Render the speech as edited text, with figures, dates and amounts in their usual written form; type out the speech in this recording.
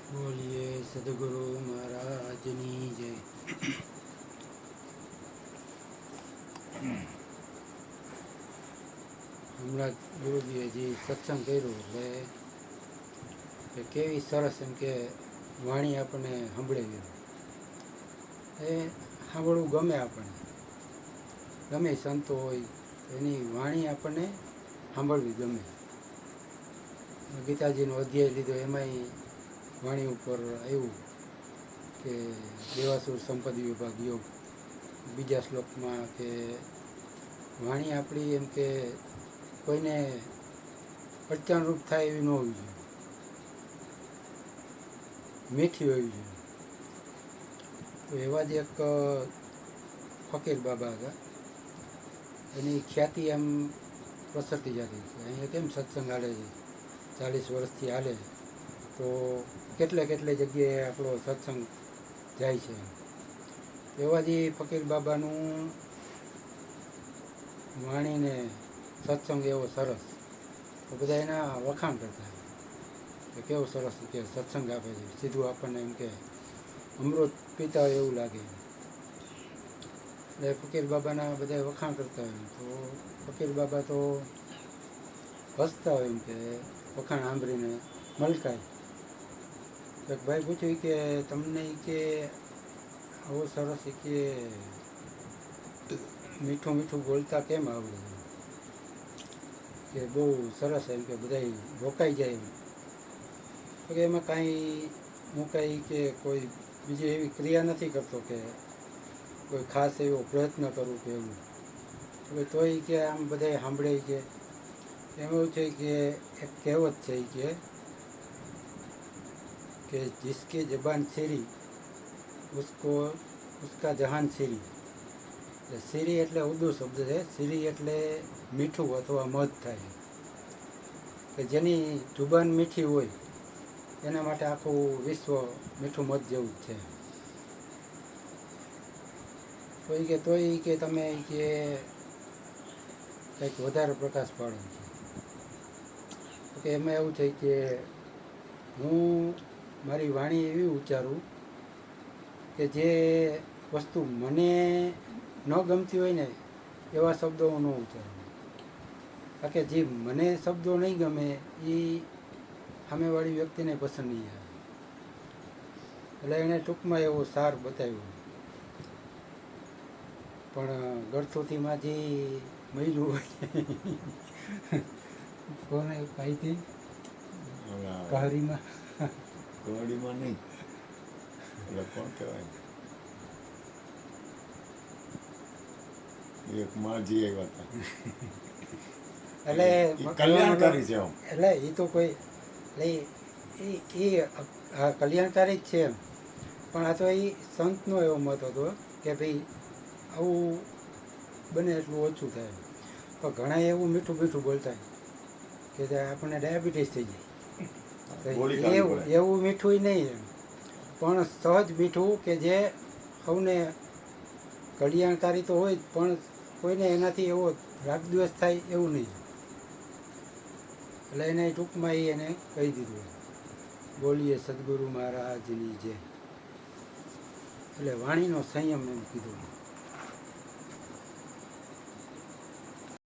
બોલીએ સદગુરુ મહારાજની જય. હમણાં ગુરુજીએ જે સત્સંગ કર્યું એટલે કેવી સરસ એમ કે વાણી આપણને સાંભળાવી, એ સાંભળવું ગમે આપણને, ગમે સંતો હોય એની વાણી આપણને સાંભળવી ગમે. ગીતાજીનો અધ્યાય લીધો, એમાંય વાણી ઉપર આવ્યું કે દેવાસુર સંપત્તિ વિભાગ યોગ, બીજા શ્લોકમાં કે વાણી આપણી એમ કે કોઈને અડચણરૂપ થાય એવી ન હોવી જોઈએ, મીઠી હોવી જોઈએ. તો એવા જ એક ફકીર બાબા હતા, એની ખ્યાતિ એમ પ્રસરતી જતી છે. અહીંયા કેમ સત્સંગ હાલે છે, 40 વર્ષથી હાલે, તો કેટલે જગ્યાએ આપણો સત્સંગ જાય છે. એવા જ ફકીર બાબાનું વાણીને સત્સંગ એવો સરસ, તો બધા એના વખાણ કરતા કે કેવો સરસ કે સત્સંગ આપે છે, સીધું આપણને એમ કે અમૃત પીતા હોય એવું લાગે. એટલે ફકીર બાબાના બધા વખાણ કરતા હોય, તો ફકીર બાબા તો હસતા હોય એમ કે વખાણ સાંભળીને મલકાય. એક ભાઈ પૂછ્યું કે તમને કે આવો સરસ કે મીઠું મીઠું બોલતા કેમ આવડે, કે બહુ સરસ એમ કે બધા રોકાઈ જાય એમ. તો કે એમાં કાંઈ હું કાંઈ કે કોઈ બીજી એવી ક્રિયા નથી કરતો કે કોઈ ખાસ એવો પ્રયત્ન કરું કે એવું. હવે તોય કે આમ બધા સાંભળે કે એમ એવું છે કે એક કહેવત છે કે જિસકી જબાન શીરી ઉસકા જહાન શીરી. એટલે શીરી એટલે ઉર્દુ શબ્દ છે, શીરી એટલે મીઠું અથવા મધ થાય, કે જેની જુબાન મીઠી હોય એના માટે આખું વિશ્વ મીઠું મધ જેવું જ છે. તોય કે તમે કે કંઈક વધારે પ્રકાશ પાડો કે એમાં એવું છે કે હું મારી વાણી એવી ઉચ્ચારું કે જે વસ્તુ મને ન ગમતી હોય ને એવા શબ્દો હું ન ઉચ્ચારું. કારણ કે જે મને શબ્દો નહીં ગમે એ સામેવાળી વ્યક્તિને પસંદ નહીં આવે. એટલે એણે ટૂંકમાં એવો સાર બતાવ્યો. પણ ગળથુથીમાં જે મહિલું હોય કોને પાઈથી કહાડીમાં નહીં, એટલે કોણ કહેવાય, એક માજી આવ્યા હતા, એટલે કલ્યાણકારી છે. એટલે એ તો કોઈ એ કલ્યાણકારી જ છે એમ, પણ આ તો એ સંતનો એવો મત હતો કે ભાઈ આવું બને એટલું ઓછું થાય. પણ ઘણા એવું મીઠું બોલતા કે આપણને ડાયાબિટીસ થઈ જાય, એવું મીઠું નહીં એમ, પણ સહજ મીઠું કે જે સૌને કલ્યાણકારી તો હોય પણ કોઈને એનાથી એવો રાગદ્વેષ થાય એવું નહીં. એટલે એને ટૂંકમાં એને કહી દીધું, બોલીએ સદગુરુ મહારાજની જય. એટલે વાણીનો સંયમ એમ કીધું.